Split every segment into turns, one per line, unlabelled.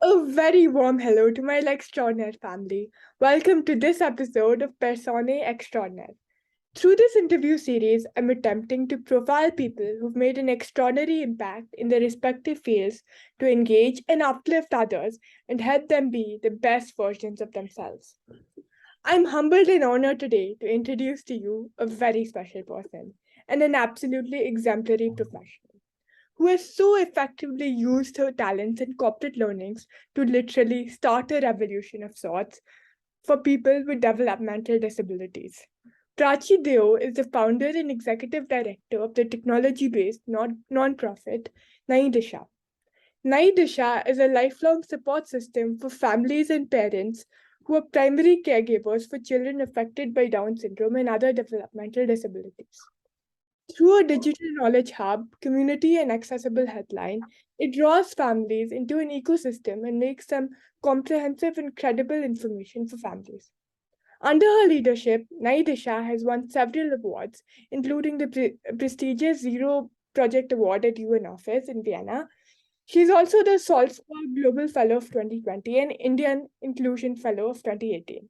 A very warm hello to my Extraordinaire family. Welcome to this episode of Personne Extraordinaire. Through this interview series, I'm attempting to profile people who've made an extraordinary impact in their respective fields to engage and uplift others and help them be the best versions of themselves. I'm humbled and honored today to introduce to you a very special person and an absolutely exemplary professional who has so effectively used her talents and corporate learnings to literally start a revolution of sorts for people with developmental disabilities. Prachi is the founder and executive director of the technology-based non-profit Nayi Disha. Nayi Disha is a lifelong support system for families and parents who are primary caregivers for children affected by Down syndrome and other developmental disabilities. Through a digital knowledge hub, community, and accessible headline, it draws families into an ecosystem and makes them comprehensive and credible information for families. Under her leadership, Nayi Disha has won several awards, including the prestigious Zero Project Award at UN Office in Vienna. She is also the Salzburg Global Fellow of 2020 and Indian Inclusion Fellow of 2018.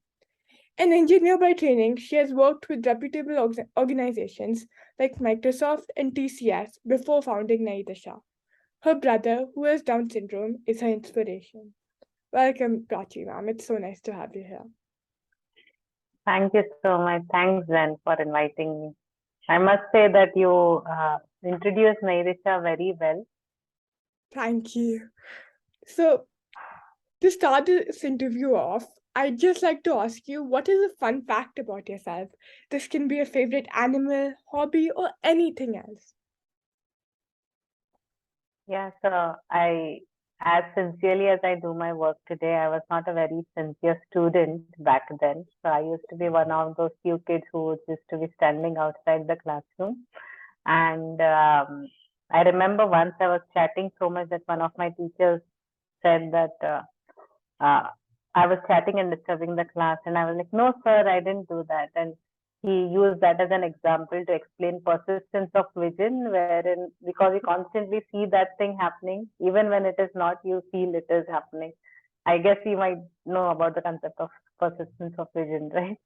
An engineer by training, she has worked with reputable organizations like Microsoft and TCS before founding Nayi Disha. Her brother, who has Down syndrome, is her inspiration. Welcome, Prachi, ma'am. It's so nice to have you here.
Thank you so much. Thanks, Zen, for inviting me. I must say that you introduced Nayi Disha very well.
Thank you. So, to start this interview off, I'd just like to ask you, what is a fun fact about yourself? This can be a favorite animal, hobby, or anything else.
Yeah, so as sincerely as I do my work today, I was not a very sincere student back then. So I used to be one of those few kids who used to be standing outside the classroom. And I remember once I was chatting so much that one of my teachers said that uh, I was chatting and disturbing the class, and I was like, "No, sir, I didn't do that." And he used that as an example to explain persistence of vision, wherein because you constantly see that thing happening, even when it is not, you feel it is happening. I guess you might know about the concept of persistence of vision, right?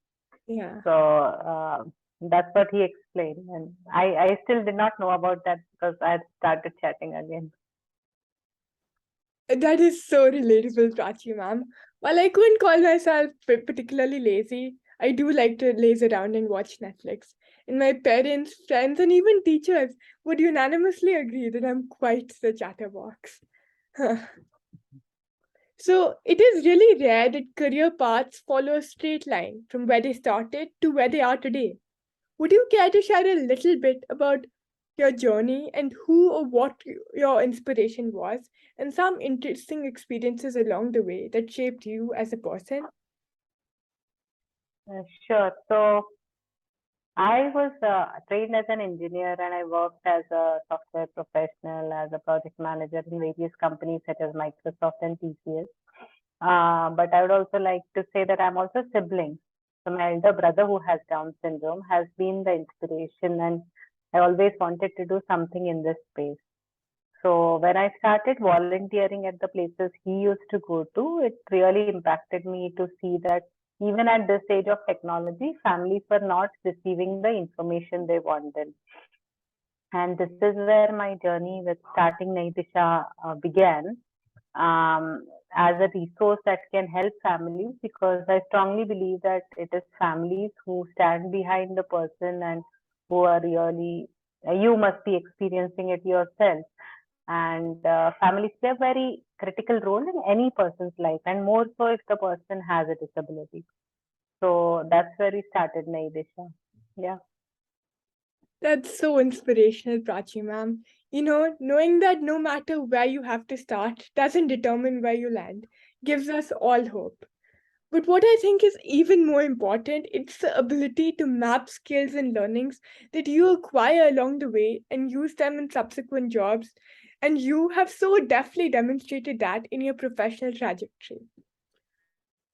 Yeah.
So that's what he explained, and I still did not know about that because I had started chatting again.
That is so relatable, Prachi, ma'am. While I couldn't call myself particularly lazy, I do like to laze around and watch Netflix. And my parents, friends, and even teachers would unanimously agree that I'm quite the chatterbox. So it is really rare that career paths follow a straight line from where they started to where they are today. Would you care to share a little bit about your journey and who or what your inspiration was, and some interesting experiences along the way that shaped you as a person?
Sure. So I was trained as an engineer and I worked as a software professional, as a project manager in various companies such as Microsoft and TCS. But I would also like to say that I'm also a sibling. So my elder brother who has Down syndrome has been the inspiration, and I always wanted to do something in this space. So when I started volunteering at the places he used to go to, it really impacted me to see that even at this age of technology, families were not receiving the information they wanted. And this is where my journey with starting Nayi Disha began, as a resource that can help families, because I strongly believe that it is families who stand behind the person and who are really, you must be experiencing it yourself. And families play a very critical role in any person's life, and more so if the person has a disability. So that's where we started Nayi Disha. Yeah.
That's so inspirational, Prachi ma'am. Knowing that no matter where you have to start doesn't determine where you land gives us all hope. But what I think is even more important, it's the ability to map skills and learnings that you acquire along the way and use them in subsequent jobs. And you have so deftly demonstrated that in your professional trajectory.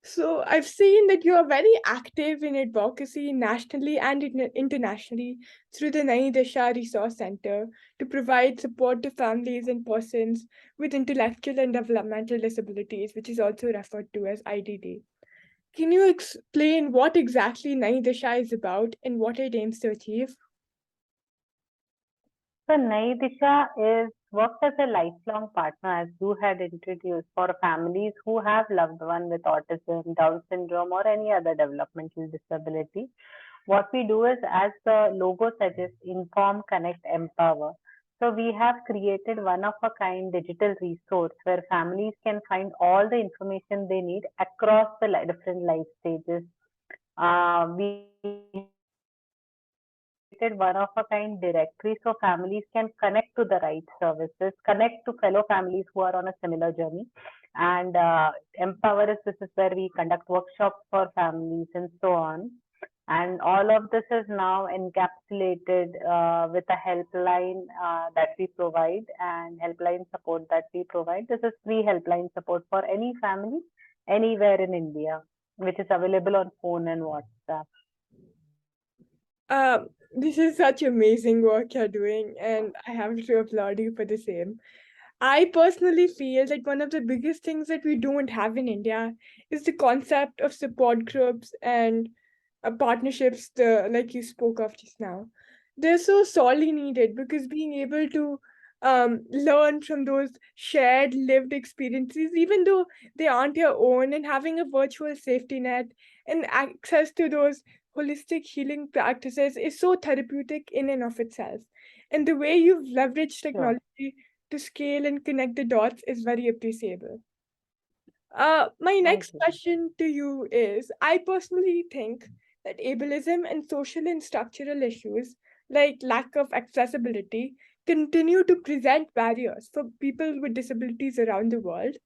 So I've seen that you are very active in advocacy nationally and internationally through the Nayi Disha Resource Center to provide support to families and persons with intellectual and developmental disabilities, which is also referred to as IDD. Can you explain what exactly Nayi Disha is about and what it aims to achieve?
So Nayi Disha is works as a lifelong partner, as you had introduced, for families who have loved one with autism, Down syndrome, or any other developmental disability. What we do is, as the logo suggests, inform, connect, empower. So we have created one of a kind digital resource where families can find all the information they need across the different life stages. We have created one of a kind directory so families can connect to the right services, connect to fellow families who are on a similar journey. And Empower is, this is where we conduct workshops for families and so on. And all of this is now encapsulated with a helpline that we provide and helpline support that we provide. This is free helpline support for any family anywhere in India, which is available on phone and WhatsApp.
This is such amazing work you're doing, and I have to applaud you for the same. I personally feel that one of the biggest things that we don't have in India is the concept of support groups and partnerships, like you spoke of just now. They're so sorely needed because being able to learn from those shared lived experiences, even though they aren't your own, and having a virtual safety net and access to those holistic healing practices is so therapeutic in and of itself. And the way you've leveraged
Sure.
technology to scale and connect the dots is very appreciable. My
Thank
next
you.
question to you is I personally think that ableism and social and structural issues like lack of accessibility continue to present barriers for people with disabilities around the world.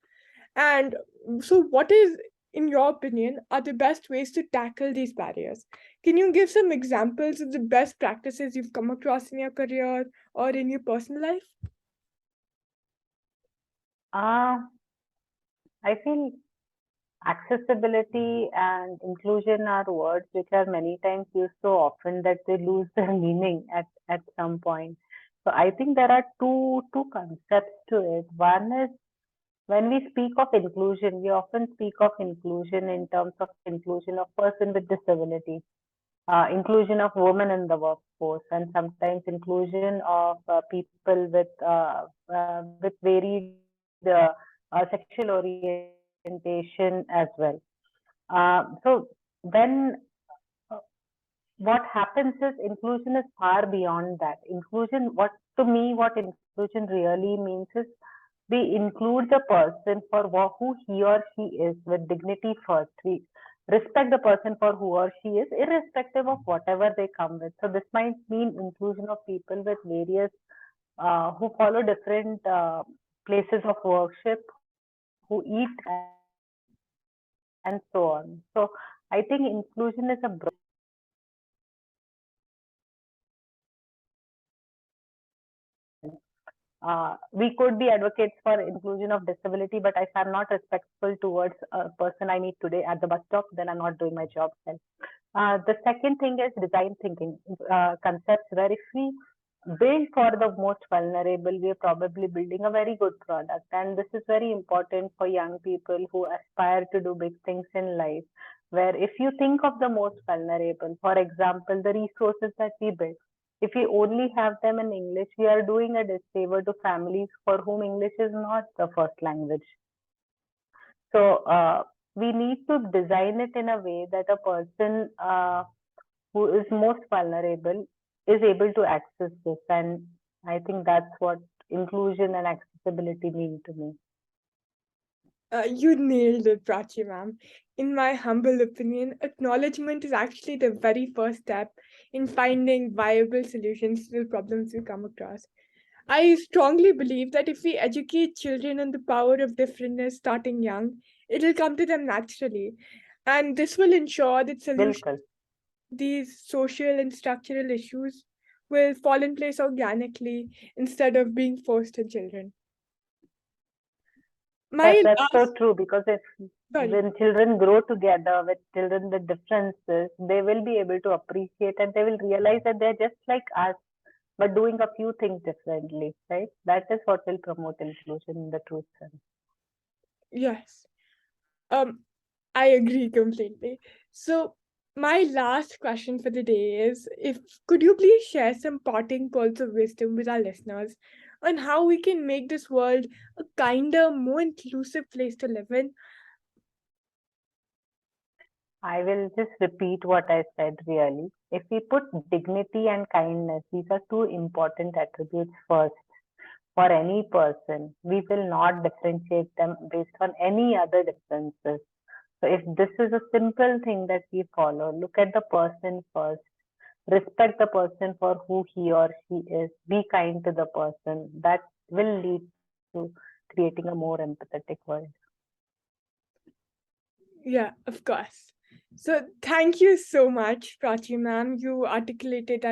And so, what is, in your opinion, are the best ways to tackle these barriers? Can you give some examples of the best practices you've come across in your career or in your personal life?
Uh, I feel accessibility and inclusion are words which are many times used so often that they lose their meaning at some point. So I think there are two concepts to it. One is, when we speak of inclusion, we often speak of inclusion in terms of inclusion of person with disability, inclusion of women in the workforce, and sometimes inclusion of people with varied sexual orientation as well. So then uh, what happens is inclusion is far beyond that. Inclusion, what to me, what inclusion really means is we include the person for who he or she is with dignity first. We respect the person for who or she is, irrespective of whatever they come with. So this might mean inclusion of people with various who follow different places of worship, who eat and so on. So I think inclusion is a broad concept we could be advocates for inclusion of disability, but if I'm not respectful towards a person I meet today at the bus stop, then I'm not doing my job well. The second thing is design thinking concepts where if we build for the most vulnerable, we are probably building a very good product. And this is very important for young people who aspire to do big things in life. Where if you think of the most vulnerable, for example, the resources that we build, if we only have them in English, we are doing a disfavor to families for whom English is not the first language. So we need to design it in a way that a person who is most vulnerable is able to access this. And I think that's what inclusion and accessibility mean to me.
You nailed it, Prachi, ma'am. In my humble opinion, acknowledgement is actually the very first step in finding viable solutions to the problems we come across. I strongly believe that if we educate children on the power of differentness starting young, it'll come to them naturally. And this will ensure that solutions
Bilkul.
to these social and structural issues will fall in place organically instead of being forced on children.
That's so
last
true, because if
sorry.
when children grow together with children with differences, they will be able to appreciate and they will realize that they're just like us, but doing a few things differently, right? That is what will promote inclusion in the true sense.
Yes. Um, I agree completely. So, my last question for the day is if could you please share some parting pearls of wisdom with our listeners on how we can make this world a kinder, more inclusive place to live in?
I will just repeat what I said really. If we put dignity and kindness, these are two important attributes first for any person, we will not differentiate them based on any other differences. So if this is a simple thing that we follow, look at the person first, respect the person for who he or she is, be kind to the person, that will lead to creating a more empathetic world.
Yeah, of course. So, thank you so much, Prachi ma'am. You articulated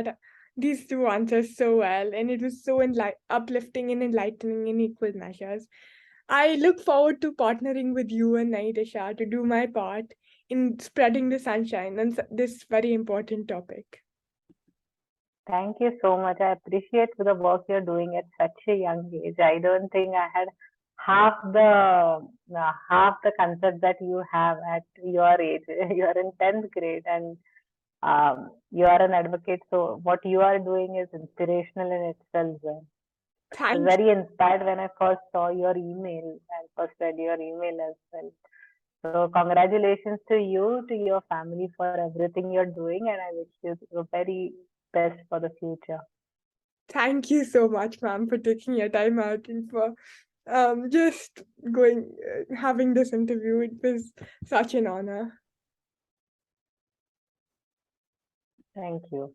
these two answers so well, and it was so uplifting and enlightening in equal measures. I look forward to partnering with you and Nayi Disha to do my part in spreading the sunshine on this very important topic.
Thank you so much. I appreciate the work you're doing at such a young age. I don't think I had half the concept that you have at your age. You're in 10th grade and you are an advocate. So what you are doing is inspirational in itself. I was
Thank
very inspired when I first saw your email and first read your email as well. So congratulations to you, to your family for everything you're doing, and I wish you the very best for the future.
Thank you so much, ma'am, for taking your time out and for just having this interview. It was such an honor.
Thank you.